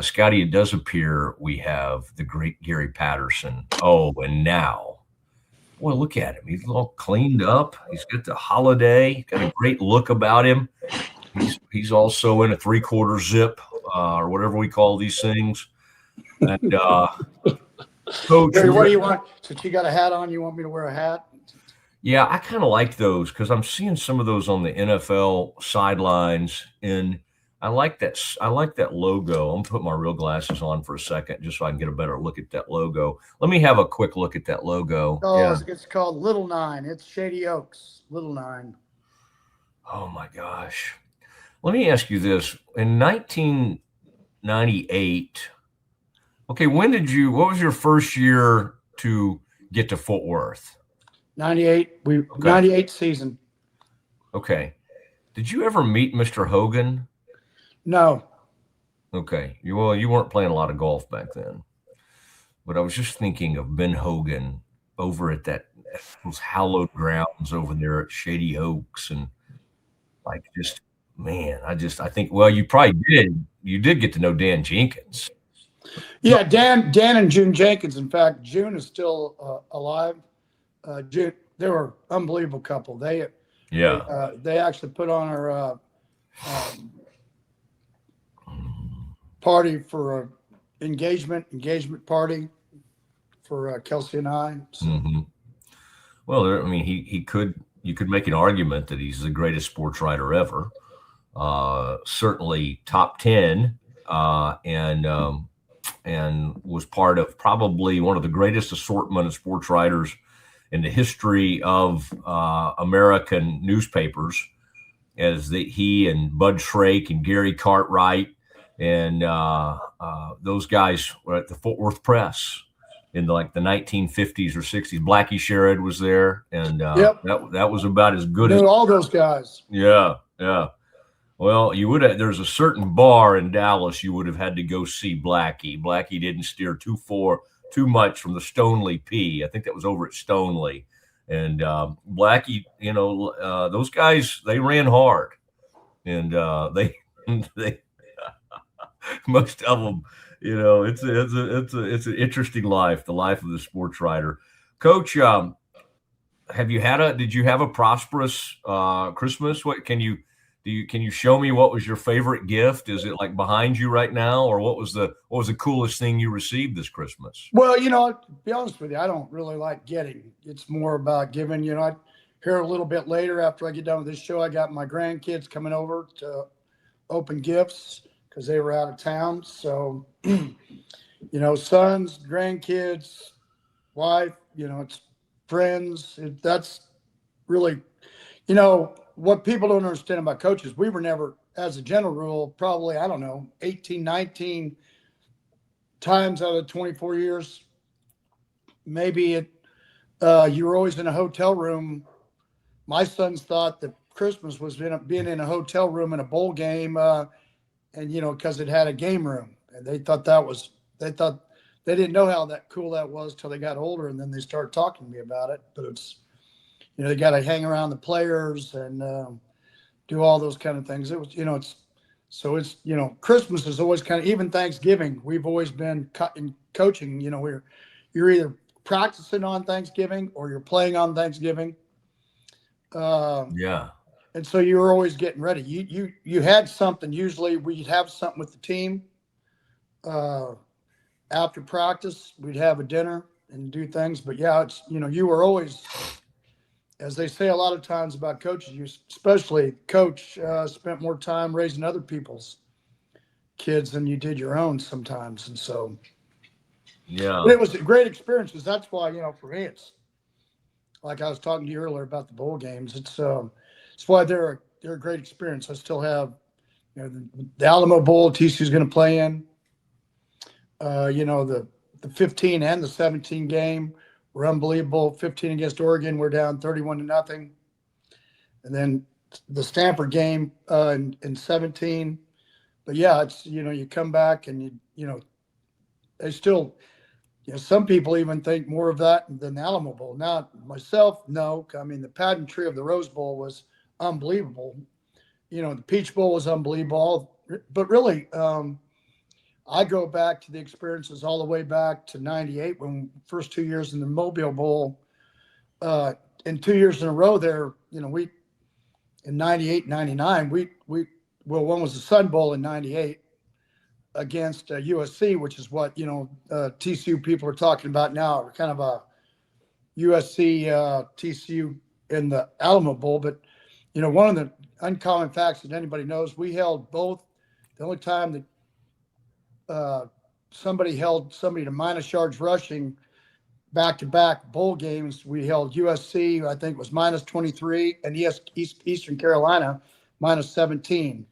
Scotty, it does appear we have the great Gary Patterson. Oh, and now, boy, look at him. He's all cleaned up. He's got the holiday, got a great look about him. He's also in a three-quarter zip or whatever we call these things. And Coach, Gary, what do you want? Since you got a hat on, you want me to wear a hat? yeah, I kind of like those because I'm seeing some of those on the NFL sidelines, and I like that. I like that logo. I'm gonna put my real glasses on for a second just so I can get a better look at that logo. Let me have a quick look at that logo. Oh, Yeah. it's called Little Nine. It's Shady Oaks, Little Nine. Oh my gosh. Let me ask you this: in 1998, okay, what was your first year to get to Fort Worth? 98. Okay. 98 season. Okay. Did you ever meet Mr. Hogan? No. Okay. You weren't playing a lot of golf back then. But I was just thinking of Ben Hogan over at those hallowed grounds over there at Shady Oaks, and like just man, I think well, you probably did. You did get to know Dan Jenkins. Yeah, Dan and June Jenkins. In fact, June is still alive. June, they were an unbelievable couple. They actually put on our party for a engagement party for Kelsey and I. So. Mm-hmm. Well, I mean, you could make an argument that he's the greatest sports writer ever. Certainly top 10, and was part of probably one of the greatest assortment of sports writers in the history of American newspapers, as he and Bud Shrake and Gary Cartwright and those guys were at the Fort Worth Press in the 1950s or 60s. Blackie Sherrod was there, and that was about as good as all those guys. Yeah. Well, you would have. There's a certain bar in Dallas you would have had to go see Blackie. Blackie didn't steer too much from the Stoneleigh P. I think that was over at Stoneleigh, and Blackie. Those guys, they ran hard, and they most of them. It's an interesting life, the life of the sports writer. Coach, did you have a prosperous Christmas? What can you show me what was your favorite gift? Is it like behind you right now, or what was the coolest thing you received this Christmas? Well, to be honest with you, I don't really like getting. It's more about giving. I hear a little bit later after I get done with this show, I got my grandkids coming over to open gifts because they were out of town. So, sons, grandkids, wife, it's friends. That's really, what people don't understand about coaches. We were never, as a general rule, probably, 18, 19 times out of 24 years, maybe you were always in a hotel room. My sons thought that Christmas was being in a hotel room in a bowl game, and because it had a game room, and they thought they didn't know how cool that was till they got older, and then they started talking to me about it. But it's, they got to hang around the players and do all those kind of things. It was, it's Christmas is always kind of, even Thanksgiving, we've always been coaching. You're either practicing on Thanksgiving or you're playing on Thanksgiving. Yeah. And so you were always getting ready. You had something. Usually we'd have something with the team. After practice, we'd have a dinner and do things. But yeah, it's, you were always, as they say a lot of times about coaches, you especially coach spent more time raising other people's kids than you did your own sometimes. And so, yeah, it was a great experience. Because that's why, for me, it's like I was talking to you earlier about the bowl games. It's why they're a great experience. I still have, the Alamo Bowl TCU is going to play in. The 15 and the 17 game were unbelievable. 15 against Oregon, we're down 31-0. And then the Stanford game in 17. But yeah, it's, you come back and they still, some people even think more of that than the Alamo Bowl. Now, myself, no. I mean, the pageantry of the Rose Bowl was unbelievable. The Peach Bowl was unbelievable. But really, I go back to the experiences all the way back to 98 when first 2 years in the Mobile Bowl, and 2 years in a row there, we in 98, 99, well, one was the Sun Bowl in 98 against USC, which is what, TCU people are talking about now, kind of a USC, TCU in the Alamo Bowl. But, one of the uncommon facts that anybody knows, we held both. The only time that somebody held somebody to minus yards rushing back-to-back bowl games, we held USC, I think it was minus 23, and Eastern Carolina minus 17.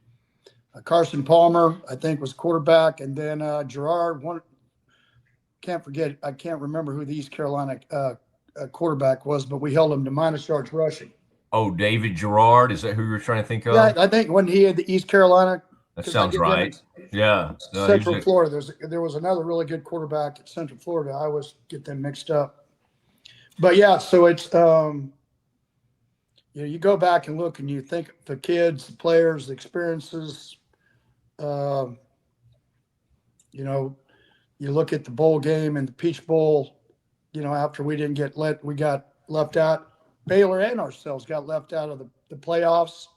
Carson Palmer, I think, was quarterback, and then Gerard, I can't remember who the East Carolina quarterback was, but we held him to minus yards rushing. Oh, David Gerard, is that who you're trying to think of? Yeah, I think when he had the East Carolina. That sounds right. Yeah. No, Central Florida. There was another really good quarterback at Central Florida. I always get them mixed up. But yeah, so it's you go back and look and you think the kids, the players, the experiences. You look at the bowl game and the Peach Bowl. After we got left out. Baylor and ourselves got left out of the playoffs.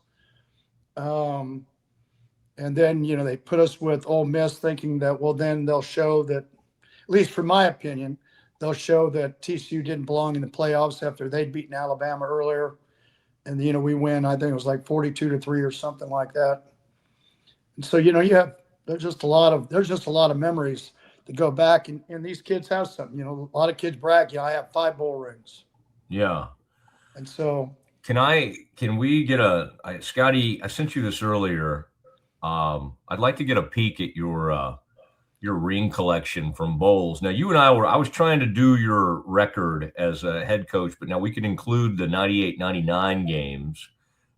And then, they put us with Ole Miss thinking that, well, then they'll show that, at least from my opinion, they'll show that TCU didn't belong in the playoffs after they'd beaten Alabama earlier. And, we win, I think it was like 42-3 or something like that. And so, there's just a lot of memories that go back, and these kids have something. A lot of kids brag, I have 5 bowl rings. Yeah. And so. Can we get Scotty, I sent you this earlier. I'd like to get a peek at your ring collection from bowls. Now, you and I was trying to do your record as a head coach, but now we can include the 98, 99 games,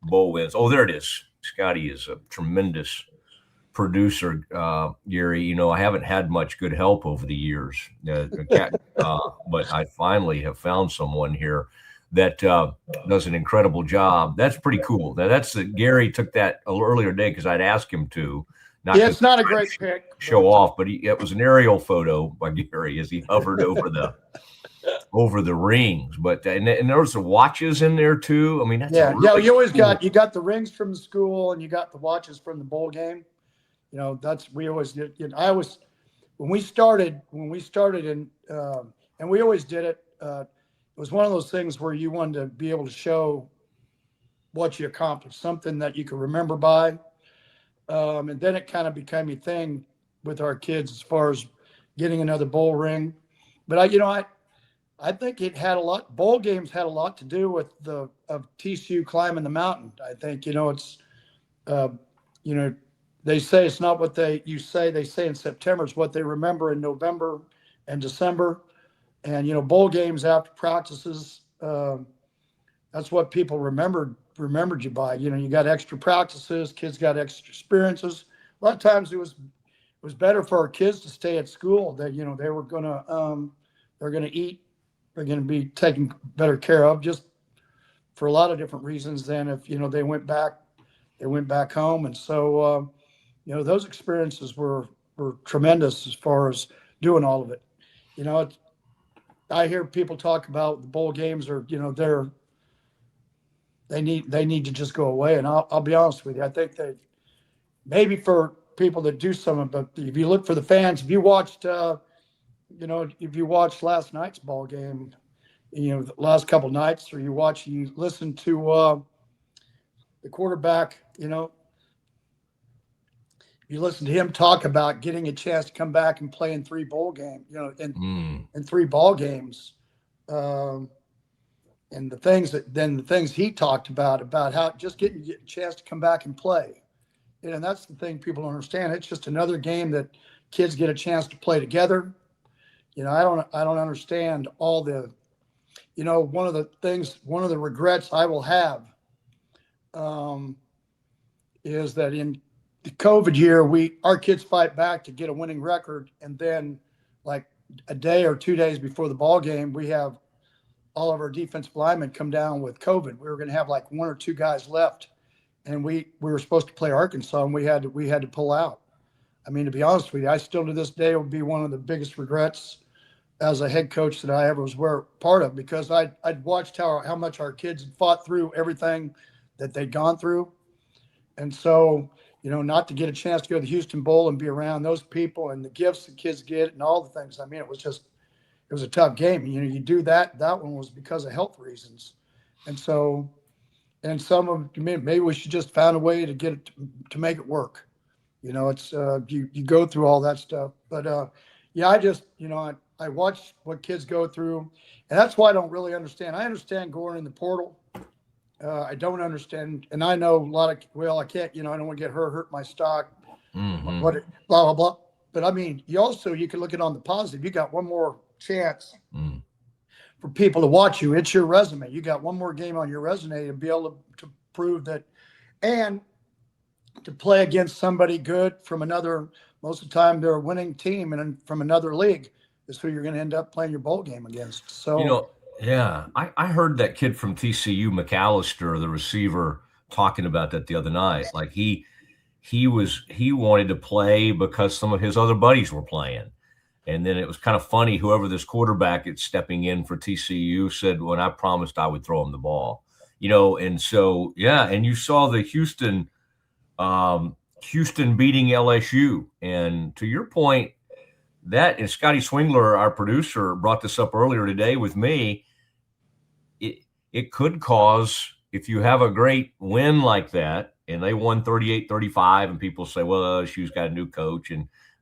bowl wins. Oh, there it is. Scotty is a tremendous producer, Gary. I haven't had much good help over the years, but I finally have found someone here that does an incredible job. That's pretty cool. Now, Gary took that a little earlier today because I'd asked him to. It's not a great pick. Show off, but it was an aerial photo by Gary as he hovered over the rings. But and there was the watches in there too. I mean, that's you always got the rings from the school and you got the watches from the bowl game. We always did. When we started and we always did it. It was one of those things where you wanted to be able to show what you accomplished, something that you could remember by. And then it kind of became a thing with our kids as far as getting another bowl ring. But I think it had bowl games had a lot to do with of TCU climbing the mountain. I think, they say it's not what they say in September, it's what they remember in November and December. And, bowl games after practices, that's what people remembered you by. You got extra practices, kids got extra experiences. A lot of times it was better for our kids to stay at school. That they were they're gonna eat, they're gonna be taken better care of, just for a lot of different reasons than if they went back home. And so those experiences were tremendous as far as doing all of it. I hear people talk about the bowl games are, they need to just go away. And I'll be honest with you. I think that maybe for people that do some of it, but if you look for the fans, if you watched last night's ball game, the last couple nights, or you listen to the quarterback, you listen to him talk about getting a chance to come back and play in 3 bowl games, in 3 ball games. And the things he talked about how just getting a chance to come back and play. And that's the thing people don't understand. It's just another game that kids get a chance to play together. I don't understand all the, one of the regrets I will have is that in the COVID year, our kids fight back to get a winning record. And then like a day or 2 days before the ball game, we have all of our defensive linemen come down with COVID. We were going to have like 1 or 2 guys left, and we were supposed to play Arkansas, and we had to pull out. I mean, to be honest with you, I still to this day would be one of the biggest regrets as a head coach that I ever was part of, because I'd watched how much our kids had fought through everything that they'd gone through. And so, not to get a chance to go to the Houston Bowl and be around those people and the gifts the kids get and all the things. I mean, it was a tough game. You do that. That one was because of health reasons. And so, and some of maybe we should just find a way to get it to make it work. It's you go through all that stuff. But yeah, I just I watch what kids go through, and that's why I don't really understand. I understand going in the portal. I don't understand, and I know a lot of. I can't. I don't want to get hurt my stock. Mm-hmm. Blah blah blah. But I mean, you can look at it on the positive. You got one more chance for people to watch you. It's your resume. You got one more game on your resume to be able to prove that, and to play against somebody good from another. Most of the time, they're a winning team, and from another league is who you're going to end up playing your bowl game against. So, yeah, I heard that kid from TCU, McAllister, the receiver, talking about that the other night. Like he wanted to play because some of his other buddies were playing. And then it was kind of funny. Whoever this quarterback is stepping in for TCU said, when I promised I would throw him the ball, and so, yeah. And you saw the Houston beating LSU. And to your point, that, and Scotty Swingler, our producer, brought this up earlier today with me. It could cause, if you have a great win like that, and they won 38-35, and people say, well, LSU's got a new coach.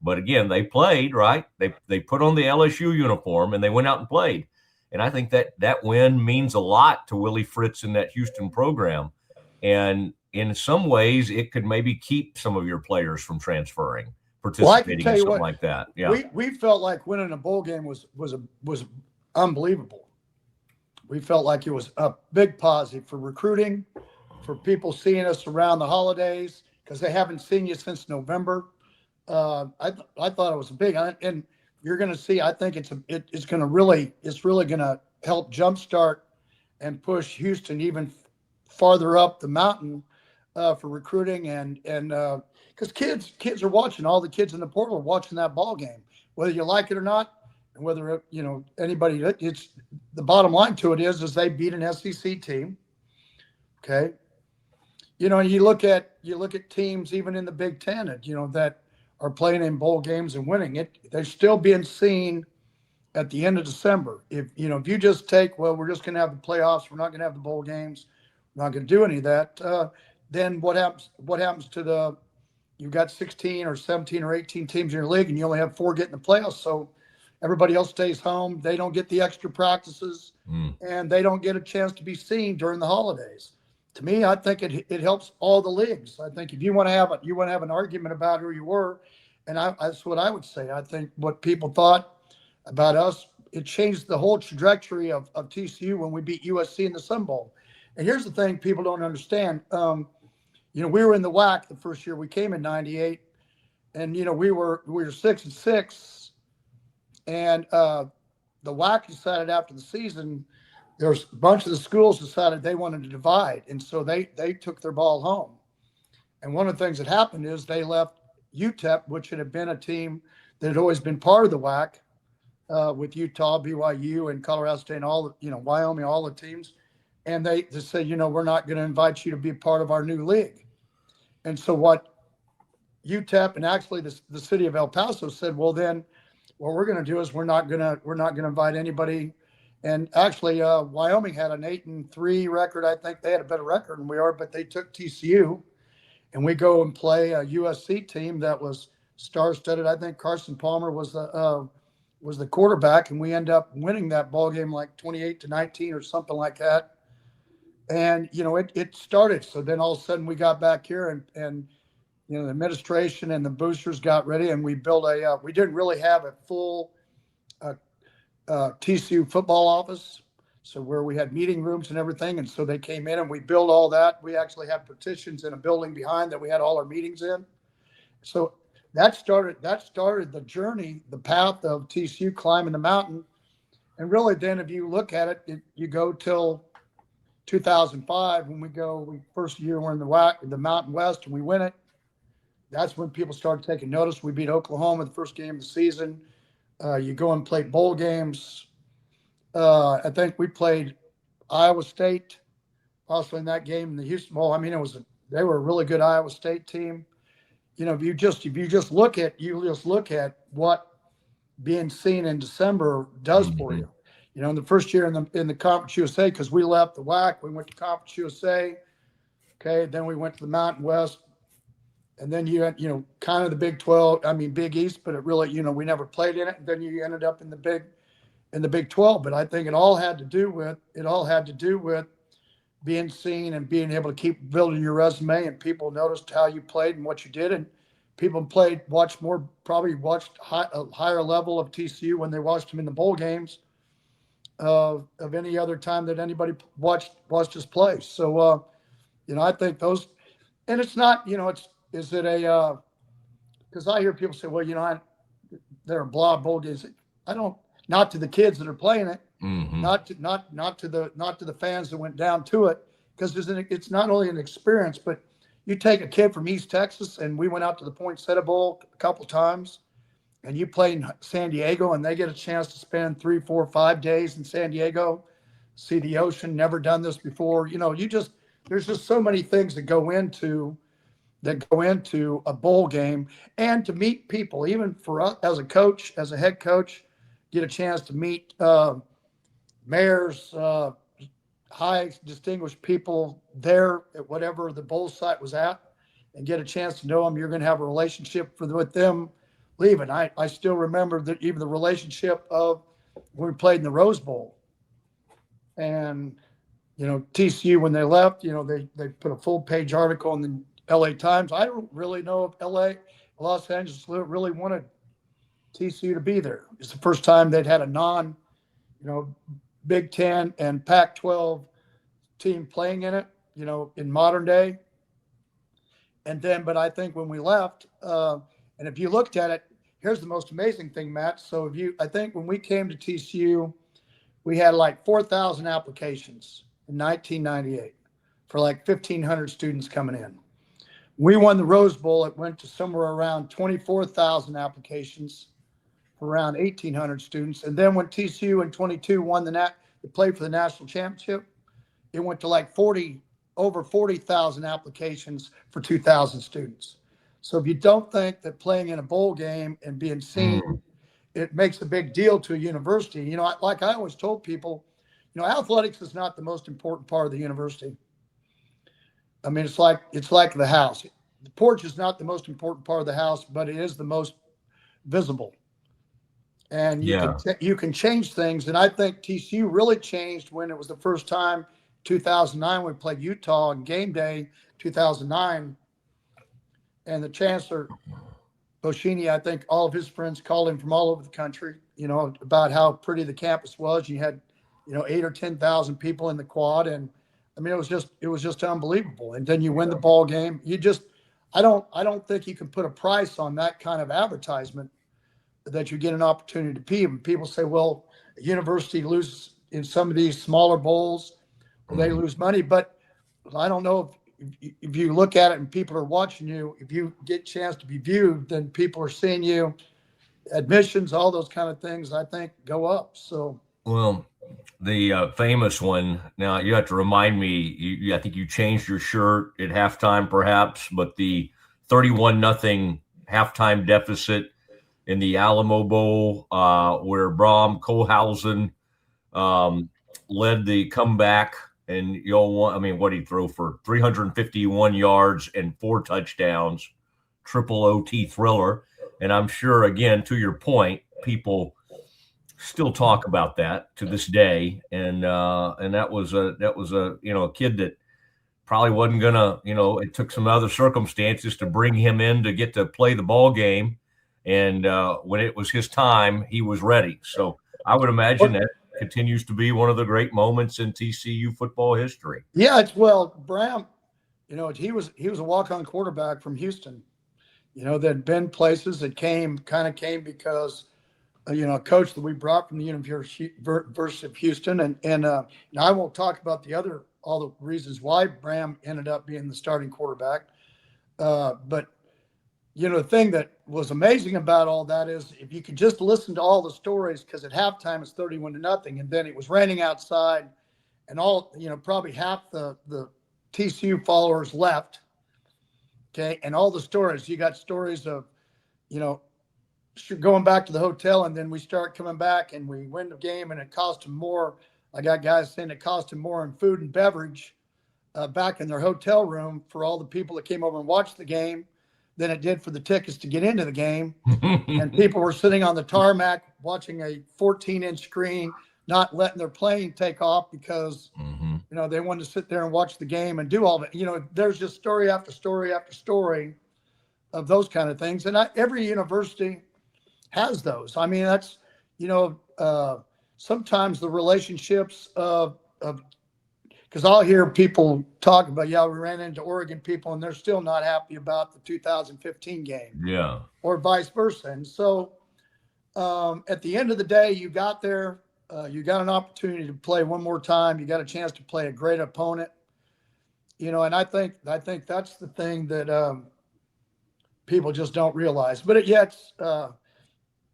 But again, they played, right? They put on the LSU uniform and they went out and played. And I think that win means a lot to Willie Fritz in that Houston program. And in some ways, it could maybe keep some of your players from transferring, participating in something like that. Yeah, we felt like winning a bowl game was unbelievable. We felt like it was a big positive for recruiting, for people seeing us around the holidays, because they haven't seen you since November. I thought it was a big, and you're going to see. I think it's really going to help jumpstart and push Houston even farther up the mountain for recruiting, and because kids are watching. All the kids in the portal are watching that ball game, whether you like it or not, and whether anybody. It's the bottom line to it is they beat an SEC team. Okay, and you look at teams even in the Big Ten, that are playing in bowl games and winning it. They're still being seen at the end of December. If you just take, well, we're just going to have the playoffs, we're not going to have the bowl games, we're not going to do any of that. Then what happens? What happens to you've got 16 or 17 or 18 teams in your league, and you only have 4 getting the playoffs. So everybody else stays home. They don't get the extra practices, and they don't get a chance to be seen during the holidays. To me, I think it helps all the leagues. I think if you want to have an argument about who you were, and that's what I would say. I think what people thought about us, it changed the whole trajectory of TCU when we beat USC in the Sun Bowl. And here's the thing people don't understand. We were in the WAC the first year we came in '98, and we were 6-6, and the WAC decided after the season. There's a bunch of the schools decided they wanted to divide, and so they took their ball home. And one of the things that happened is they left UTEP, which had been a team that had always been part of the WAC, with Utah, BYU, and Colorado State, and all Wyoming, all the teams, and they just said, we're not going to invite you to be a part of our new league. And so what UTEP and actually the city of El Paso said, well, then what we're going to do is we're not going to invite anybody. And actually, Wyoming had an 8-3 record. I think they had a better record than we are, but they took TCU, and we go and play a USC team that was star-studded. I think Carson Palmer was the quarterback, and we end up winning that ball game like 28-19 or something like that. And it started. So then all of a sudden we got back here, and the administration and the boosters got ready, and we built we didn't really have a full TCU football office, so where we had meeting rooms and everything. And so they came in and we built all that. We actually had partitions in a building behind that we had all our meetings in. So that started the journey, the path of TCU climbing the mountain. And really then if you look at it, you go till 2005 when we first year we're in the Mountain West and we win it. that's when people started taking notice. We beat Oklahoma the first game of the season. You go and play bowl games. I think we played Iowa State possibly in that game in the Houston Bowl. I mean, they were a really good Iowa State team. You know, you just look at what being seen in December does for Mhm. you. You know, in the first year in the Conference USA, because we left the WAC, we went to Conference USA. Okay, then we went to the Mountain West, and then you had, kind of the Big 12. I mean, Big East, but it really, we never played in it. And then you ended up in the Big 12. But I think it all had to do with being seen and being able to keep building your resume, and people noticed how you played and what you did, and people probably watched a higher level of TCU when they watched them in the bowl games of any other time that anybody watched us play. So I think those, and it's not, is it a because I hear people say, well, they're a blah bowl games. I don't, not to the kids that are playing it, Mhm. not to the fans that went down to it, because it's not only an experience, but you take a kid from East Texas, and we went out to the Poinsettia Bowl a couple times, and you play in San Diego, and they get a chance to spend 3, 4, 5 days in San Diego, see the ocean, never done this before. There's just so many things that go into a bowl game, and to meet people, even for us as a coach, as a head coach, get a chance to meet mayors, high distinguished people there at whatever the bowl site was at, and get a chance to know them. You're going to have a relationship with them leaving. I still remember that, even the relationship of when we played in the Rose Bowl, and TCU, when they left, they put a full page article in the LA Times. I don't really know if Los Angeles really wanted TCU to be there. It's the first time they'd had a you know, Big Ten and Pac-12 team playing in it, in modern day. And then, but I think when we left, and if you looked at it, here's the most amazing thing, Matt. So I think when we came to TCU, we had like 4,000 applications in 1998 for like 1,500 students coming in. We won the Rose Bowl. It went to somewhere around 24,000 applications for around 1,800 students. And then when TCU in 22 won they played for the national championship, it went to like over 40,000 applications for 2,000 students. So if you don't think that playing in a bowl game and being seen, it makes a big deal to a university. Like I always told people, athletics is not the most important part of the university. I mean, it's like the house. The porch is not the most important part of the house, but it is the most visible. And Yeah. you can change things. And I think TCU really changed when it was the first time, 2009, we played Utah on game day, 2009, and the chancellor Boschini, I think all of his friends called him from all over the country, about how pretty the campus was. You had, 8 or 10,000 people in the quad, and I mean, it was just unbelievable. And then you win the ball game. I don't think you can put a price on that kind of advertisement, that you get an opportunity to pee. And people say, well, a university loses in some of these smaller bowls, or they lose money. But I don't know if you look at it and people are watching you, if you get a chance to be viewed, then people are seeing you. Admissions, all those kind of things, I think, go up. So, Well, the famous one. Now you have to remind me. I think you changed your shirt at halftime, perhaps, but the 31-0 halftime deficit in the Alamo Bowl, where Brom Kohlhausen led the comeback, and what he threw for 351 yards and 4 touchdowns, triple OT thriller. And I'm sure, again, to your point, people still talk about that to this day. And that was a kid that probably wasn't gonna, it took some other circumstances to bring him in to get to play the ball game. And when it was his time, he was ready. So I would imagine that continues to be one of the great moments in TCU football history. yeah, Bram, he was a walk-on quarterback from Houston. There'd been places that came because a coach that we brought from the University of Houston, and I won't talk about all the reasons why Bram ended up being the starting quarterback, but the thing that was amazing about all that is if you could just listen to all the stories, because at halftime it's 31-0, and then it was raining outside, and all, probably half the TCU followers left. Okay. And all the stories, you got stories of, going back to the hotel, and then we start coming back and we win the game, and it cost them more. I got guys saying it cost them more in food and beverage back in their hotel room for all the people that came over and watched the game than it did for the tickets to get into the game. And people were sitting on the tarmac watching a 14-inch screen, not letting their plane take off because, they wanted to sit there and watch the game and do all of it. There's just story after story after story of those kind of things. And every university has those. I mean, that's, sometimes the relationships of because I'll hear people talk about, we ran into Oregon people and they're still not happy about the 2015 game. Yeah. Or vice versa. And so at the end of the day, you got there, you got an opportunity to play one more time. You got a chance to play a great opponent, and I think that's the thing that people just don't realize. But yet, to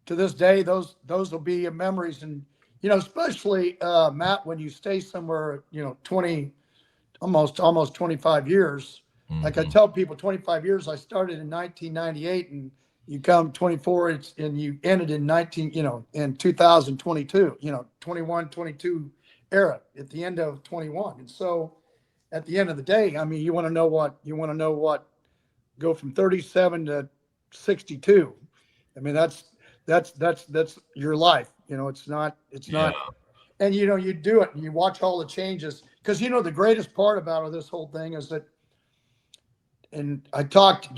this day, those will be memories. And, especially Matt, when you stay somewhere, 20, almost 25 years, like I tell people, 25 years, I started in 1998 and you come 24 and you ended in in 2022, 21, 22 era at the end of 21. And so at the end of the day, I mean, you want to know what go from 37 to 62. I mean, that's your life. It's not, and you do it and you watch all the changes, because the greatest part about this whole thing is that, and I talked,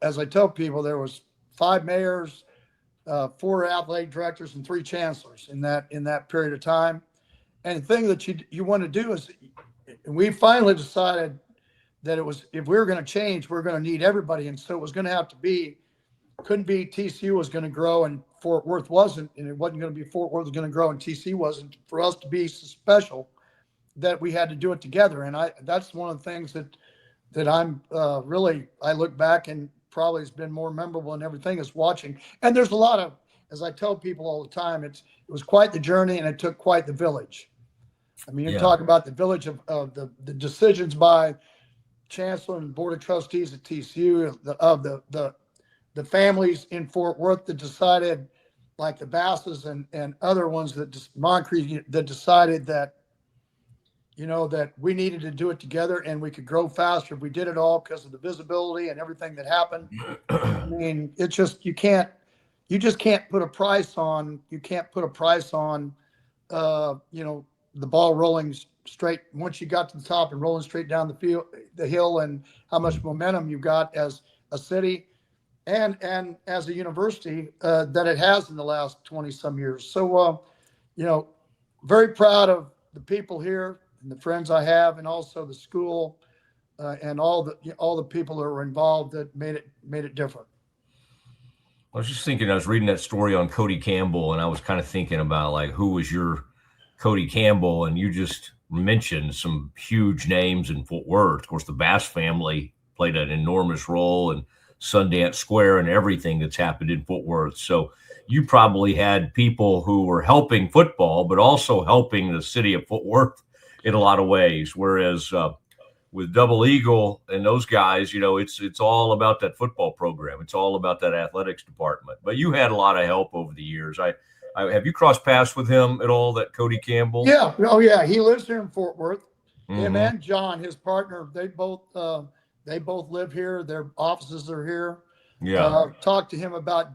as I tell people, there was 5 mayors, 4 athletic directors, and 3 chancellors in that period of time. And the thing that you want to do is, and we finally decided that it was, if we were going to change, we're going to need everybody. And so it was going to have to be, couldn't be TCU was going to grow and Fort Worth wasn't, and it wasn't going to be Fort Worth was going to grow and TCU wasn't. For us to be special, that we had to do it together. And that's one of the things that I'm really, I look back and probably has been more memorable and everything is watching. And there's a lot of, as I tell people all the time, it was quite the journey and it took quite the village. I mean, you talk about the village of the decisions by chancellor and board of trustees at TCU, of the families in Fort Worth that decided, like the Basses and other ones that Moncrief, that decided that, that we needed to do it together and we could grow faster if we did it all, because of the visibility and everything that happened. I mean, it's just, you just can't put a price on, the ball rolling straight once you got to the top and rolling straight down the hill, and how much momentum you got as a city and as a university that it has in the last 20 some years. So, very proud of the people here and the friends I have, and also the school and all the people that were involved that made it different. I was just thinking, I was reading that story on Cody Campbell, and I was kind of thinking about, like, who was your Cody Campbell? And you just mentioned some huge names in Fort Worth. Of course, the Bass family played an enormous role in Sundance Square and everything that's happened in Fort Worth. So you probably had people who were helping football, but also helping the city of Fort Worth in a lot of ways. Whereas with Double Eagle and those guys, it's all about that football program. It's all about that athletics department. But you had a lot of help over the years. Have you crossed paths with him at all, that Cody Campbell? Yeah. Oh, yeah. He lives here in Fort Worth. Him and John, his partner, they both live here. Their offices are here. Yeah. Talked to him about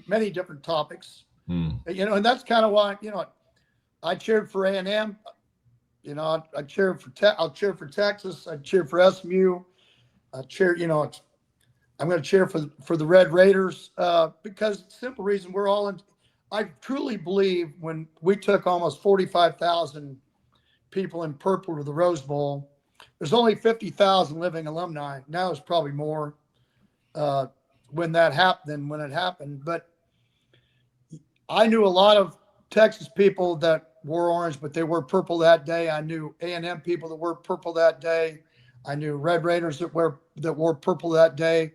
many different topics. And that's kind of why, I cheered for A&M. I cheered I'll cheer for Texas. I cheer for SMU. I cheer, I'm going to cheer for the Red Raiders because simple reason, we're all in. I truly believe when we took almost 45,000 people in purple to the Rose Bowl, there's only 50,000 living alumni. Now it's probably more when it happened. But I knew a lot of Texas people that wore orange, but they wore purple that day. I knew A&M people that wore purple that day. I knew Red Raiders that wore purple that day.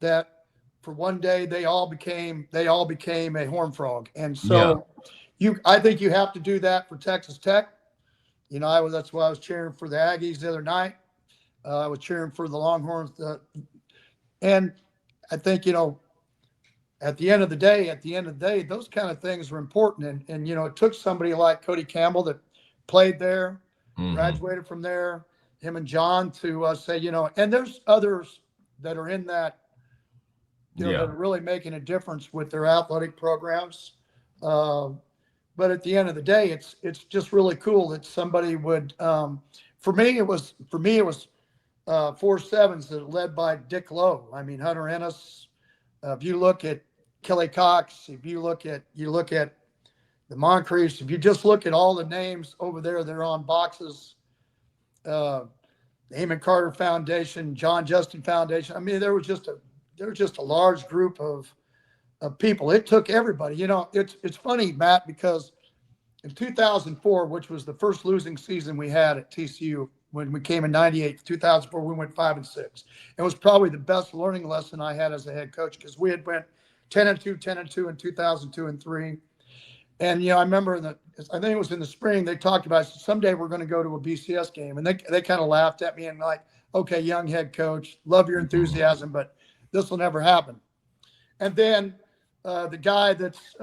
That for one day, they all became a Horned Frog. And so I think you have to do that for Texas Tech. That's why I was cheering for the Aggies the other night. I was cheering for the Longhorns. And I think, at the end of the day, those kind of things are important. And it took somebody like Cody Campbell that played there, graduated from there, him and John to say, and there's others that are in that, that are really making a difference with their athletic programs. But at the end of the day, it's just really cool that somebody would. For me, it was 4-7s that led by Dick Lowe. I mean, Hunter Ennis. If you look at Kelly Cox, if you look at the Moncriefs, if you just look at all the names over there, they're on boxes. The Amon Carter Foundation, John Justin Foundation. I mean, there was just a large group of people. It took everybody. It's funny, Matt, because in 2004, which was the first losing season we had at TCU, when we came in 98, 2004, we went 5-6. It was probably the best learning lesson I had as a head coach, because we had went 10-2, 10-2 in 2002 and 3. And, I remember I think it was in the spring, they talked about, someday we're going to go to a BCS game. And they kind of laughed at me and like, okay, young head coach, love your enthusiasm, but this will never happen. And then the guy that's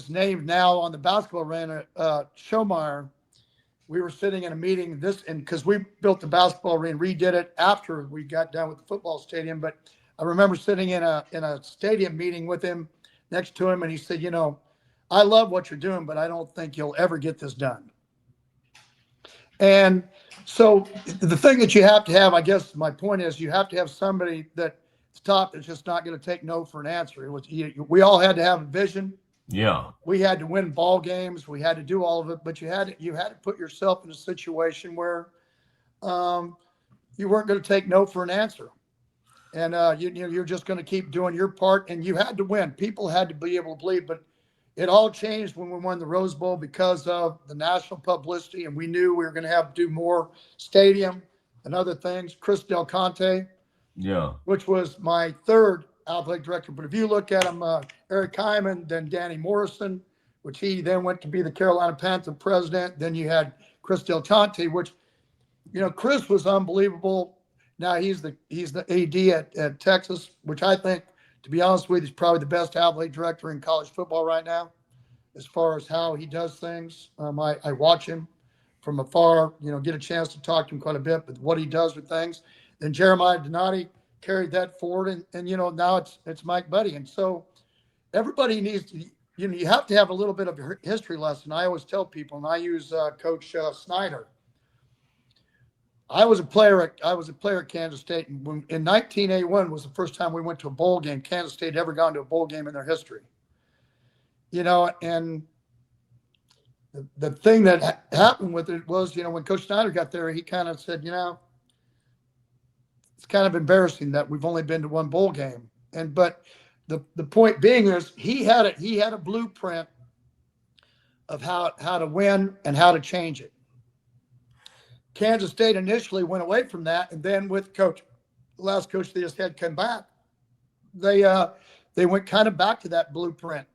named now on the basketball arena, Schomeyer, we were sitting in a meeting because we built the basketball arena, redid it after we got done with the football stadium. But I remember sitting in a stadium meeting with him, next to him, and he said, I love what you're doing, but I don't think you'll ever get this done. And so the thing that you have to have, I guess my point is, you have to have somebody that's top that's just not going to take no for an answer. We all had to have a vision. Yeah. We had to win ball games. We had to do all of it, but you had to put yourself in a situation where you weren't going to take no for an answer. And you're just going to keep doing your part, and you had to win. People had to be able to believe, but it all changed when we won the Rose Bowl because of the national publicity, and we knew we were going to have to do more stadium and other things. Chris Del Conte, which was my third athletic director. But if you look at him, Eric Hyman, then Danny Morrison, which he then went to be the Carolina Panther president. Then you had Chris Del Conte, which, Chris was unbelievable. Now he's the AD at Texas, which I think, to be honest with you, he's probably the best athletic director in college football right now, as far as how he does things. I watch him from afar, get a chance to talk to him quite a bit, but what he does with things. Then Jeremiah Donati carried that forward, and now it's Mike Buddy. And so everybody needs to, you have to have a little bit of a history lesson. I always tell people, and I use Coach Snyder. I was a player at Kansas State, and in 1981 was the first time we went to a bowl game. Kansas State had ever gone to a bowl game in their history. And the thing that happened with it was, when Coach Snyder got there, he kind of said, it's kind of embarrassing that we've only been to one bowl game. But the point being is he had a blueprint of how to win and how to change it. Kansas State initially went away from that, and then with the last coach they just had come back, they went kind of back to that blueprint.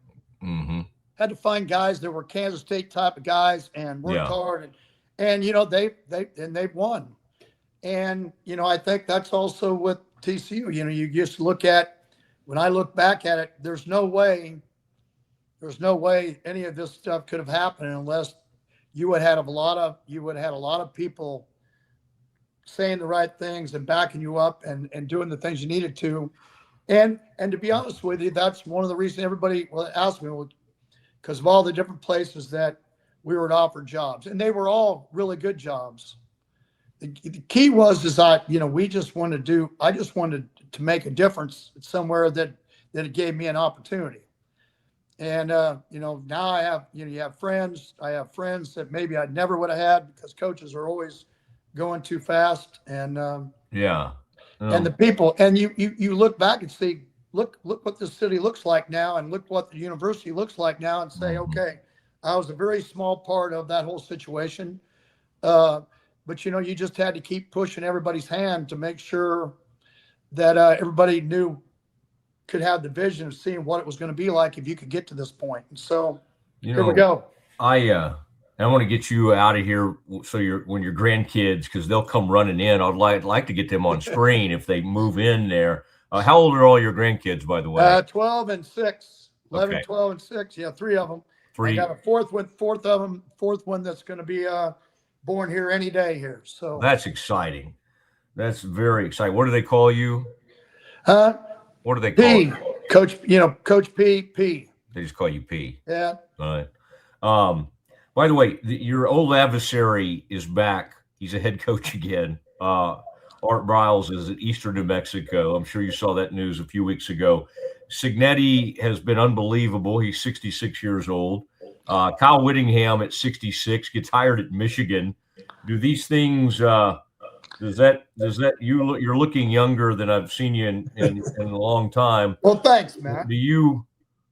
Mm-hmm. Had to find guys that were Kansas State type of guys and worked hard, and they've won. And I think that's also with TCU. You just look at, when I look back at it, there's no way any of this stuff could have happened unless you would have had a lot of people saying the right things and backing you up and doing the things you needed to. And to be honest with you, that's one of the reasons everybody asked me, because of all the different places that we were offered jobs, and they were all really good jobs. The key was I just wanted to make a difference somewhere that it gave me an opportunity. And, now I have, you have friends. I have friends that maybe I never would have had, because coaches are always going too fast. And, and the people, and you look back and see, look what this city looks like now, and look what the university looks like now, and say, okay, I was a very small part of that whole situation. But, you just had to keep pushing everybody's hand to make sure that everybody knew could have the vision of seeing what it was going to be like if you could get to this point. And so here we go. I want to get you out of here. So when your grandkids, because they'll come running in, I'd like to get them on screen if they move in there. How old are all your grandkids, by the way? 12 and 6, 11, Okay. 12 and 6. Yeah. 3 of them. I got a fourth one that's going to be born here any day here. So that's exciting. That's very exciting. What do they call you? What do they call you? Coach, Coach P. They just call you P. Yeah. All right. By the way, your old adversary is back. He's a head coach again. Art Briles is at Eastern New Mexico. I'm sure you saw that news a few weeks ago. Signetti has been unbelievable. He's 66 years old. Kyle Whittingham at 66 gets hired at Michigan. Do these things? Does that you're looking younger than I've seen you in a long time? Well, thanks, Matt.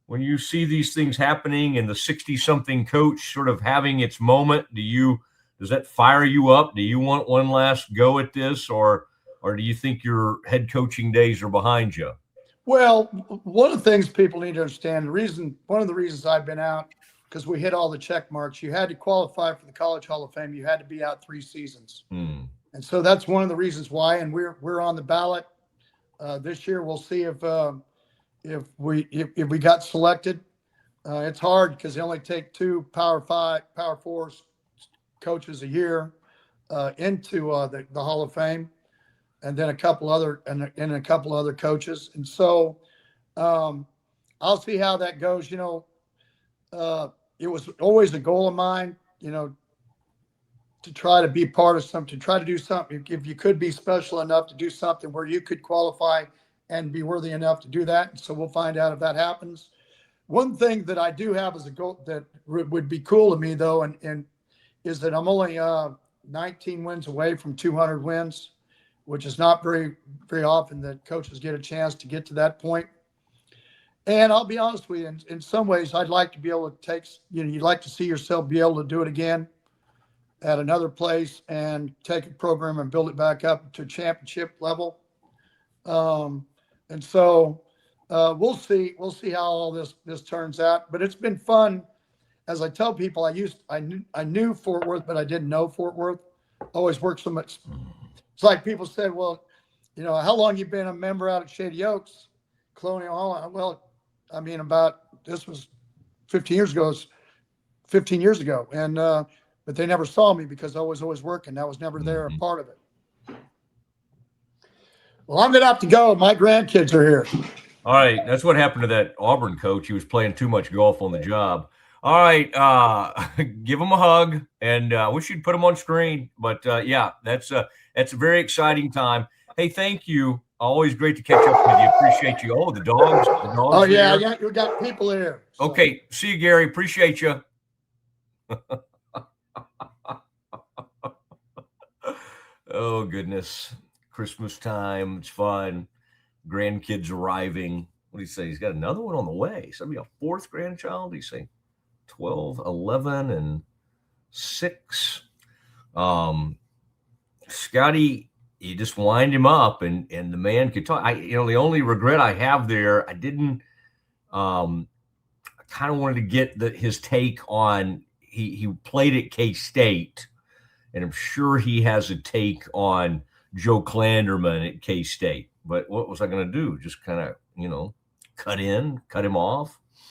When you see these things happening and the 60-something coach sort of having its moment, does that fire you up? Do you want one last go at this, or do you think your head coaching days are behind you? Well, one of the things people need to understand, one of the reasons I've been out, because we hit all the check marks. You had to qualify for the College Hall of Fame. You had to be out 3 seasons. And so that's one of the reasons why. And we're on the ballot this year. We'll see if we got selected. It's hard because they only take 2 Power 4 coaches a year into the Hall of Fame, and then a couple other coaches. And so I'll see how that goes. It was always a goal of mine, to try to be part of something, to try to do something. If you could be special enough to do something where you could qualify and be worthy enough to do that. And so we'll find out if that happens. One thing that I do have as a goal that would be cool to me, though, and is that I'm only 19 wins away from 200 wins, which is not very, very often that coaches get a chance to get to that point. And I'll be honest with you, in some ways, I'd like to be able to you'd like to see yourself be able to do it again at another place and take a program and build it back up to championship level. And so we'll see how all this turns out. But it's been fun. As I tell people, I knew Fort Worth, but I didn't know Fort Worth. Always worked so much. It's like people said, well, how long you been a member out at Shady Oaks, Colonial Hall? Well, I mean, this was 15 years ago. It's 15 years ago. And, but they never saw me because I was always working. I was never there, a part of it. Well, I'm going to have to go. My grandkids are here. All right. That's what happened to that Auburn coach. He was playing too much golf on the job. All right. Give him a hug, and I wish you'd put him on screen. But yeah, that's a very exciting time. Hey, thank you. Always great to catch up with you. Appreciate you. Oh, the dogs. Oh, yeah. We got people here. So. Okay. See you, Gary. Appreciate you. Oh, goodness. Christmas time. It's fun. Grandkids arriving. What do you say? He's got another one on the way. So it'll be a 4th grandchild. He's saying 12, 11, and 6. Scotty, you just wind him up, and the man could talk. The only regret I have there, I didn't. I kind of wanted to get his take on. He played at K-State, and I'm sure he has a take on Joe Klanderman at K-State. But what was I going to do? Just kind of, cut him off?